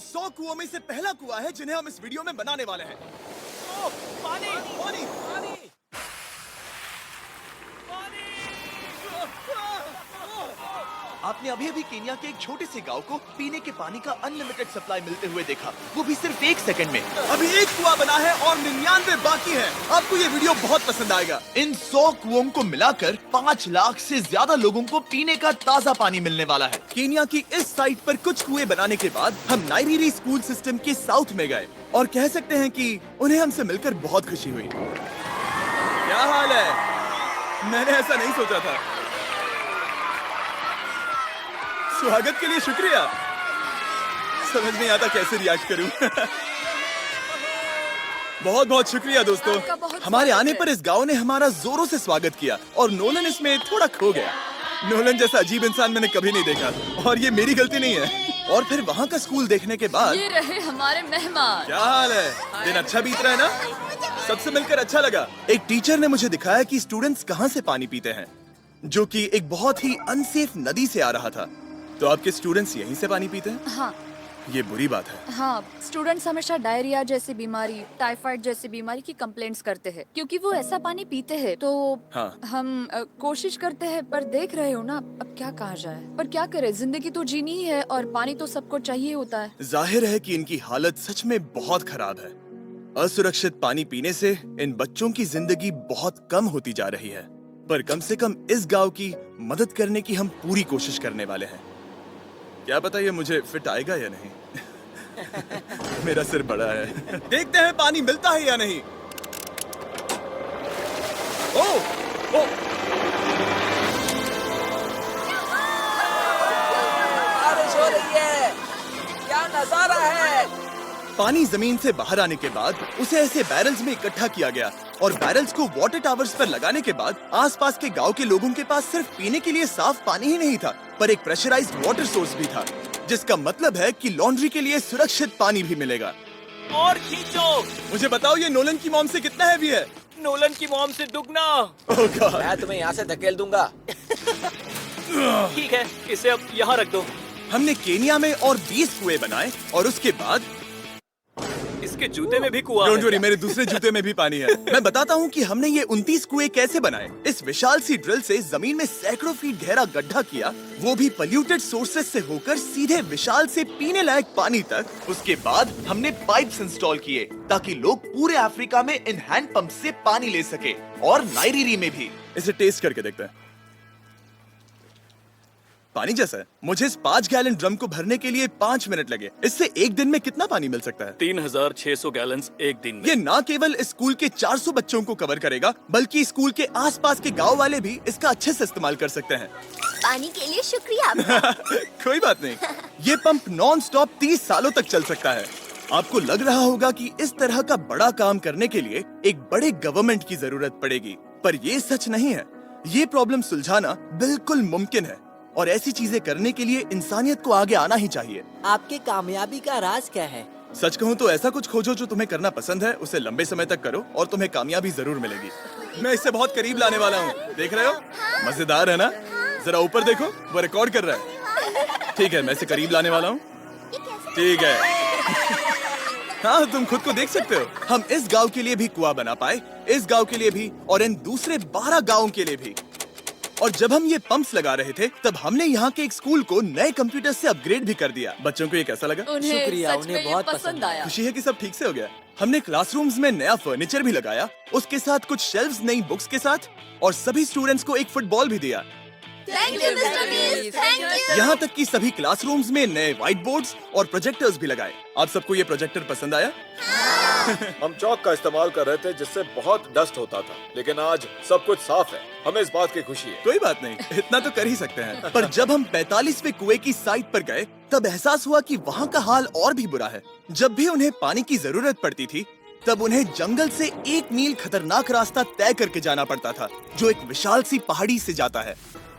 100 कुओं में से पहला कुआं है जिन्हें हम इस वीडियो में बनाने वाले हैं। ओह, पानी पानी! पानी पानी आपने अभी अभी केन्या के एक छोटे से गांव को पीने के पानी का अनलिमिटेड सप्लाई मिलते हुए देखा, वो भी सिर्फ 1 सेकंड में। अभी एक कुआं बना है और 99 बाकी है। आपको ये वीडियो बहुत पसंद आएगा। इन 100 कुओं को मिलाकर 5 लाख से ज्यादा लोगों को पीने का ताज़ा पानी मिलने वाला है। केन्या की इस साइट पर कुछ कुएं बनाने के बाद हम नाइरीरी स्कूल सिस्टम के साउथ में गए और कह सकते हैं कि उन्हें हमसे मिलकर बहुत खुशी हुई। क्या हाल है? मैंने ऐसा नहीं सोचा था। स्वागत के लिए शुक्रिया। समझ नहीं आता कैसे रिएक्ट करूं। बहुत बहुत शुक्रिया दोस्तों। हमारे आने पर इस गांव ने हमारा जोरों से स्वागत किया और नोलन इसमें थोड़ा खो गया। नोलन जैसा अजीब इंसान मैंने कभी नहीं देखा और ये मेरी गलती नहीं है। और फिर वहाँ का स्कूल देखने के बाद ये रहे हमारे मेहमान। क्या हाल है? दिन अच्छा बीत रहा है ना? सबसे मिलकर अच्छा लगा। एक टीचर ने मुझे दिखाया कि स्टूडेंट्स कहाँ से पानी पीते हैं, जो कि एक बहुत ही अनसेफ नदी से आ रहा था। तो आपके स्टूडेंट्स यहीं से पानी पीते हैं? हाँ ये बुरी बात है। हाँ, स्टूडेंट्स हमेशा डायरिया जैसी बीमारी, टाइफाइड जैसी बीमारी की कंप्लेंट्स करते हैं क्योंकि वो ऐसा पानी पीते हैं। तो हाँ। हम कोशिश करते हैं, पर देख रहे हो ना, अब क्या कहा जाए। पर क्या करे, जिंदगी तो जीनी ही है और पानी तो सबको चाहिए होता है। जाहिर है कि इनकी हालत सच में बहुत खराब है। असुरक्षित पानी पीने से इन बच्चों की जिंदगी बहुत कम होती जा रही है, पर कम से कम इस गांव की मदद करने की हम पूरी कोशिश करने वाले हैं। क्या पता ये मुझे फिट आएगा या नहीं। मेरा सिर बड़ा है। देखते हैं पानी मिलता है या नहीं। ओह, ओह, बारिश हो रही है। क्या नजारा है। पानी जमीन से बाहर आने के बाद उसे ऐसे बैरल्स में इकट्ठा किया गया और बैरल्स को वाटर टावर्स पर लगाने के बाद आसपास के गांव के लोगों के पास सिर्फ पीने के लिए साफ पानी ही नहीं था, पर एक प्रेशराइज्ड वाटर सोर्स भी था, जिसका मतलब है कि लॉन्ड्री के लिए सुरक्षित पानी भी मिलेगा। और खींचो। मुझे बताओ ये नोलन की मॉम से कितना हैवी है? नोलन की मॉम से दुगना। ओह गॉड। मैं तुम्हें यहाँ से धकेल दूंगा। ठीक है, इसे अब यहाँ रख दो। हमने केनिया में और 20 कुएं बनाए और उसके बाद इसके जूते में भी कुआं डोंट है वरी, क्या? मेरे दूसरे जूते में भी पानी है। मैं बताता हूँ कि हमने ये 29 कुएं कैसे बनाए। इस विशाल सी ड्रिल से जमीन में सैकड़ों फीट गहरा गड्ढा किया, वो भी पॉल्यूटेड सोर्सेज से होकर सीधे विशाल से पीने लायक पानी तक। उसके बाद हमने पाइप्स इंस्टॉल किए ताकि लोग पूरे अफ्रीका में इन हैंड पंप से पानी ले सके, और नाइरीरी में भी। इसे टेस्ट करके देखते हैं। पानी जैसा है। मुझे इस 5 गैलन ड्रम को भरने के लिए 5 मिनट लगे। इससे एक दिन में कितना पानी मिल सकता है? 3600 गैलन्स एक दिन में। ये ना केवल इस स्कूल के 400 बच्चों को कवर करेगा, बल्कि स्कूल के आसपास के गांव वाले भी इसका अच्छे से इस्तेमाल कर सकते हैं। पानी के लिए शुक्रिया आपका। कोई बात नहीं। ये पंप नॉन स्टॉप 30 सालों तक चल सकता है। आपको लग रहा होगा कि इस तरह का बड़ा काम करने के लिए एक बड़े गवर्नमेंट की जरूरत पड़ेगी, पर ये सच नहीं है। ये प्रॉब्लम सुलझाना बिल्कुल मुमकिन है और ऐसी चीजें करने के लिए इंसानियत को आगे आना ही चाहिए। आपके कामयाबी का राज क्या है? सच कहूँ तो ऐसा कुछ खोजो जो तुम्हें करना पसंद है, उसे लंबे समय तक करो और तुम्हें कामयाबी जरूर मिलेगी। मैं इसे बहुत करीब लाने वाला हूँ। देख रहे हो? मजेदार है ना? जरा ऊपर देखो, वो रिकॉर्ड कर रहा है। ठीक है, मैं इसे करीब लाने वाला हूँ। ठीक है। हाँ, तुम खुद को देख सकते हो। हम इस गांव के लिए भी कुआं बना पाए, इस गांव के लिए भी और इन दूसरे 12 गांवों के लिए भी। और जब हम ये पंप्स लगा रहे थे, तब हमने यहाँ के एक स्कूल को नए कंप्यूटर से अपग्रेड भी कर दिया। बच्चों को ये कैसा लगा? उन्हें शुक्रिया, सच उन्हें में ये बहुत पसंद पसंद आया। खुशी है कि सब ठीक से हो गया। हमने क्लासरूम्स में नया फर्नीचर भी लगाया, उसके साथ कुछ शेल्व्स नई बुक्स के साथ, और सभी स्टूडेंट्स को एक फुटबॉल भी दिया। थैंक यू मिस्टर बीस, थैंक यू। यहाँ तक कि सभी क्लासरूम्स में नए व्हाइट बोर्ड्स और प्रोजेक्टर्स भी लगाए। आप सबको ये प्रोजेक्टर पसंद आया? हम चौक का इस्तेमाल कर रहे थे जिससे बहुत डस्ट होता था, लेकिन आज सब कुछ साफ है। हमें इस बात की खुशी है। कोई बात नहीं, इतना तो कर ही सकते हैं। पर जब हम 45वें कुएं की साइट पर गए, तब एहसास हुआ कि वहाँ का हाल और भी बुरा है। जब भी उन्हें पानी की जरूरत पड़ती थी, तब उन्हें जंगल से 1 मील खतरनाक रास्ता तय करके जाना पड़ता था, जो एक विशाल सी पहाड़ी से जाता है।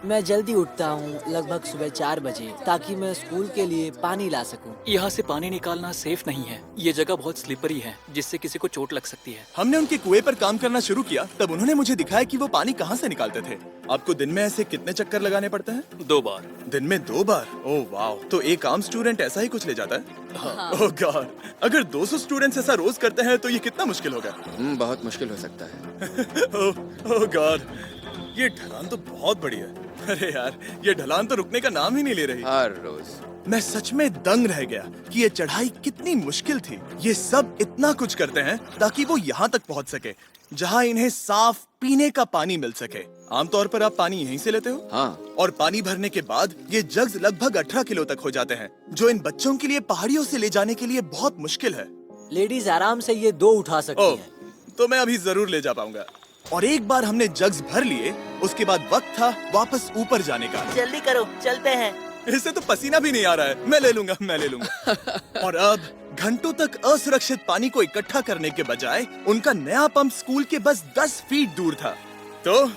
मैं जल्दी उठता हूँ, लगभग सुबह 4 बजे, ताकि मैं स्कूल के लिए पानी ला सकूँ। यहाँ से पानी निकालना सेफ नहीं है। ये जगह बहुत स्लिपरी है, जिससे किसी को चोट लग सकती है। हमने उनके कुएं पर काम करना शुरू किया, तब उन्होंने मुझे दिखाया कि वो पानी कहाँ से निकालते थे। आपको दिन में ऐसे कितने चक्कर लगाने पड़ते हैं? 2 बार। दिन में 2 बार? ओह वाह! तो एक आम स्टूडेंट ऐसा ही कुछ ले जाता है? ओह गॉड, अगर 200 स्टूडेंट्स ऐसा रोज करते हैं तो ये कितना मुश्किल होगा। बहुत मुश्किल हो सकता है। ओह गॉड, ये ढलान तो बहुत बड़ी है। अरे यार, ये ढलान तो रुकने का नाम ही नहीं ले रही। हर रोज मैं सच में दंग रह गया कि ये चढ़ाई कितनी मुश्किल थी। ये सब इतना कुछ करते हैं ताकि वो यहाँ तक पहुँच सके जहाँ इन्हें साफ पीने का पानी मिल सके। आमतौर पर आप पानी यहीं से लेते हो? हाँ। और पानी भरने के बाद ये जग्स लगभग 18 किलो तक हो जाते हैं, जो इन बच्चों के लिए पहाड़ियों से ले जाने के लिए बहुत मुश्किल है। लेडीज आराम से ये 2 उठा सकती ओह, हैं। तो मैं अभी जरूर ले जा पाऊंगा। और एक बार हमने जग्स भर लिए, उसके बाद वक्त था वापस ऊपर जाने का। जल्दी करो, चलते हैं। इससे तो पसीना भी नहीं आ रहा है। मैं ले लूंगा। और अब घंटों तक असुरक्षित पानी को इकट्ठा करने के बजाय उनका नया पंप स्कूल के बस 10 फीट दूर था, तो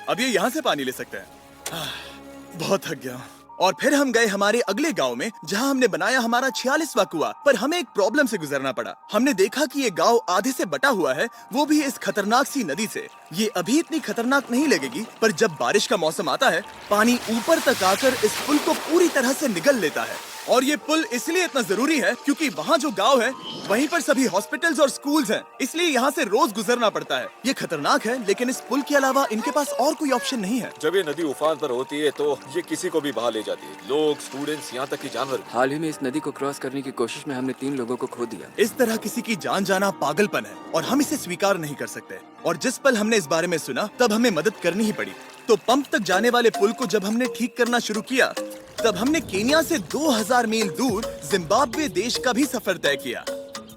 अब ये यहाँ से पानी ले सकते हैं। बहुत थक गया हूँ। और फिर हम गए हमारे अगले गांव में, जहां हमने बनाया हमारा 46वां कुआं। पर हमें एक प्रॉब्लम से गुजरना पड़ा। हमने देखा कि ये गांव आधे से बटा हुआ है, वो भी इस खतरनाक सी नदी से। ये अभी इतनी खतरनाक नहीं लगेगी, पर जब बारिश का मौसम आता है, पानी ऊपर तक आकर इस पुल को पूरी तरह से निगल लेता है। और ये पुल इसलिए इतना जरूरी है क्योंकि वहाँ जो गांव है, वहीं पर सभी हॉस्पिटल्स और स्कूल्स हैं, इसलिए यहाँ से रोज गुजरना पड़ता है। ये खतरनाक है, लेकिन इस पुल के अलावा इनके पास और कोई ऑप्शन नहीं है। जब ये नदी उफान पर होती है तो ये किसी को भी बहा ले जाती है। लोग, स्टूडेंट्स, यहाँ तक कि जानवर भी। हाल ही में इस नदी को क्रॉस करने की कोशिश में हमने 3 लोगों को खो दिया। इस तरह किसी की जान जाना पागलपन है और हम इसे स्वीकार नहीं कर सकते। और जिस पल हमने इस बारे में सुना, तब हमें मदद करनी ही पड़ी। तो पंप तक जाने वाले पुल को जब हमने ठीक करना शुरू किया, तब हमने केनिया से 2000 मील दूर जिम्बाब्वे देश का भी सफर तय किया।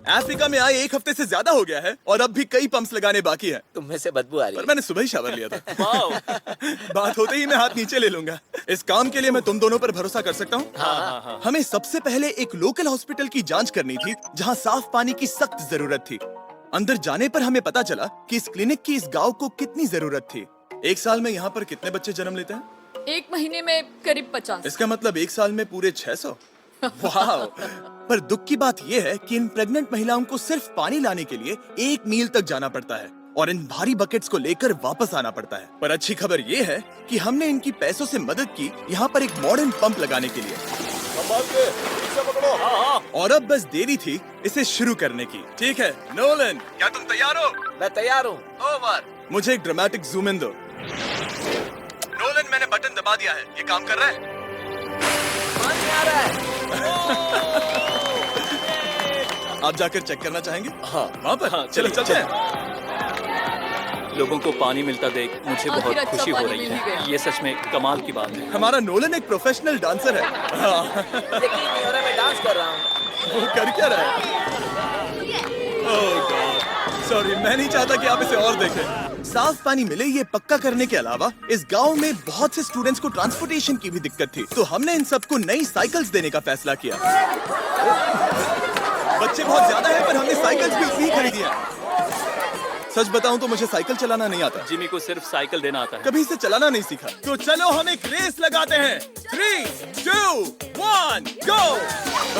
अफ्रीका में आए 1 हफ्ते से ज्यादा हो गया है और अब भी कई पंप्स लगाने बाकी हैं। तुम में से बदबू आ रही पर है। मैंने सुबह ही शावर लिया था। बात होते ही मैं हाथ नीचे ले लूंगा। इस काम के लिए मैं तुम दोनों पर भरोसा कर सकता हूँ? हाँ। हमें सबसे पहले एक लोकल हॉस्पिटल की जांच करनी थी, जहाँ साफ पानी की सख्त जरूरत थी। अंदर जाने पर हमें पता चला कि इस क्लिनिक की इस गांव को कितनी जरूरत थी। 1 साल में यहाँ पर कितने बच्चे जन्म लेते हैं? 1 महीने में करीब 50। इसका मतलब 1 साल में पूरे 600। वाह! पर दुख की बात यह है कि इन प्रेग्नेंट महिलाओं को सिर्फ पानी लाने के लिए 1 मील तक जाना पड़ता है और इन भारी बकेट्स को लेकर वापस आना पड़ता है। पर अच्छी खबर ये है कि हमने इनकी पैसों से मदद की यहाँ पर एक मॉडर्न पंप लगाने के लिए। संभाल के, ठीक से पकड़ो। और अब बस देरी थी इसे शुरू करने की। ठीक है नोलन, क्या तुम तैयार हो? मैं तैयार हूँ। ओवर। मुझे एक ड्रामेटिक जूम इन दो। नोलन, मैंने बटन दबा दिया है, ये काम कर रहा है? पानी आ रहा है। आप जाकर चेक करना चाहेंगे? हाँ। वहाँ पर? हाँ, चलो चलिए, चलते हैं। लोगों को पानी मिलता देख मुझे आखिर बहुत अच्छा खुशी हो पानी रही मिल ही है। गया। ये सच में कमाल की बात है। हमारा नोलन एक प्रोफेशनल डांसर है। हाँ, यकीन नहीं हो रहा मैं डांस कर रहा हूँ। वो कर क्या रहा है? ओह गॉड, सॉरी, मैं नहीं चाहता कि आप इसे और देखें। साफ पानी मिले ये पक्का करने के अलावा इस गांव में बहुत से स्टूडेंट्स को ट्रांसपोर्टेशन की भी दिक्कत थी, तो हमने इन सबको नई साइकिल्स देने का फैसला किया। बच्चे बहुत ज्यादा हैं, पर हमने साइकिल्स भी उतनी ही खरीदी हैं। सच बताऊं तो मुझे साइकिल चलाना नहीं आता। जिमी को सिर्फ साइकिल देना आता है। कभी इसे चलाना नहीं सीखा। तो चलो हम एक रेस लगाते हैं। 3, 2, 1, गो!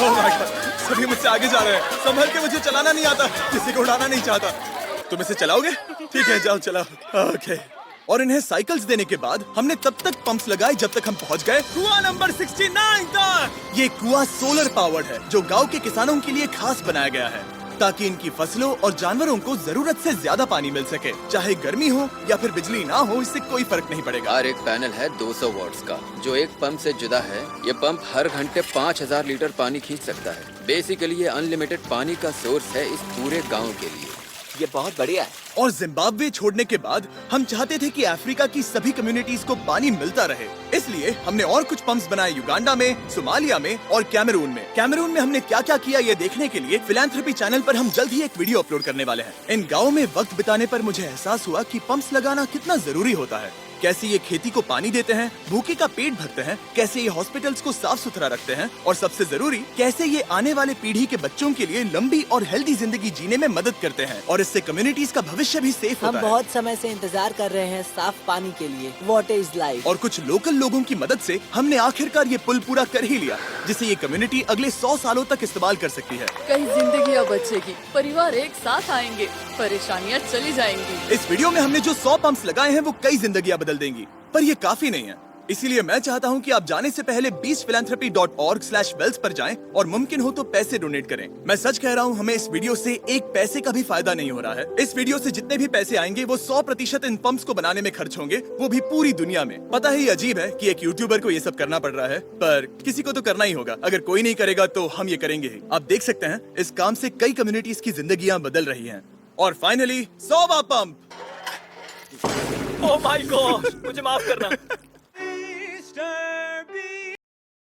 ओह माय गॉड, सभी मुझसे आगे जा रहे हैं। संभल के, मुझे चलाना नहीं आता, किसी को उड़ाना नहीं चाहता। तुम इसे चलाओगे? ठीक है, जाओ चलाओ। ओके। और इन्हें साइकिल्स देने के बाद हमने तब तक पंप्स लगाए जब तक हम पहुंच गए कुआं नंबर 69 तक। ये कुआं सोलर पावर्ड है, जो गांव के किसानों के लिए खास बनाया गया है, ताकि इनकी फसलों और जानवरों को जरूरत से ज्यादा पानी मिल सके। चाहे गर्मी हो या फिर बिजली ना हो, इससे कोई फर्क नहीं पड़ेगा। और एक पैनल है 200 वॉट्स का, जो एक पंप से जुदा है। ये पंप हर घंटे 5000 लीटर पानी खींच सकता है। बेसिकली ये अनलिमिटेड पानी का सोर्स है इस पूरे गाँव के लिए। ये बहुत बढ़िया है। और जिम्बाब्वे छोड़ने के बाद हम चाहते थे कि अफ्रीका की सभी कम्युनिटीज को पानी मिलता रहे, इसलिए हमने और कुछ पंप्स बनाए युगांडा में, सोमालिया में और कैमरून में। कैमरून में हमने क्या क्या किया ये देखने के लिए फिलैंथ्रोपी चैनल पर हम जल्द ही एक वीडियो अपलोड करने वाले हैं। इन गाँव में वक्त बिताने पर मुझे एहसास हुआ कि पंप्स लगाना कितना जरूरी होता है। कैसे ये खेती को पानी देते हैं, भूखे का पेट भरते हैं, कैसे ये हॉस्पिटल्स को साफ सुथरा रखते हैं, और सबसे जरूरी कैसे ये आने वाले पीढ़ी के बच्चों के लिए लंबी और हेल्दी जिंदगी जीने में मदद करते हैं, और इससे कम्युनिटीज का भविष्य भी सेफ हम होता है। बहुत समय से इंतजार कर रहे हैं साफ पानी के लिए। Water is life. और कुछ लोकल लोगों की मदद से हमने आखिरकार ये पुल पूरा कर ही लिया, जिसे ये कम्युनिटी अगले 100 सालों तक इस्तेमाल कर सकती है। कई जिंदगियां बचेगी, परिवार एक साथ आएंगे, परेशानियां चली जाएंगी। इस वीडियो में हमने जो 100 पंप्स लगाए हैं वो कई जिंदगियां बदल देंगी, पर ये काफी नहीं है। इसीलिए मैं चाहता हूं कि आप जाने से पहले beachphilanthropy.org/wells पर जाएं और मुमकिन हो तो पैसे डोनेट करें। मैं सच कह रहा हूं, हमें इस वीडियो से एक पैसे का भी फायदा नहीं हो रहा है। इस वीडियो से जितने भी पैसे आएंगे वो 100% इन पंप्स को बनाने में खर्च होंगे, वो भी पूरी दुनिया में। पता ही अजीब है कि एक यूट्यूबर को ये सब करना पड़ रहा है, पर किसी को तो करना ही होगा। अगर कोई नहीं करेगा तो हम ये करेंगे ही। आप देख सकते हैं इस काम से कई कम्युनिटीज की जिंदगियां बदल रही हैं। और फाइनली 100वां पंप। ओह माय गॉड, मुझे माफ करना। Mr. Bean.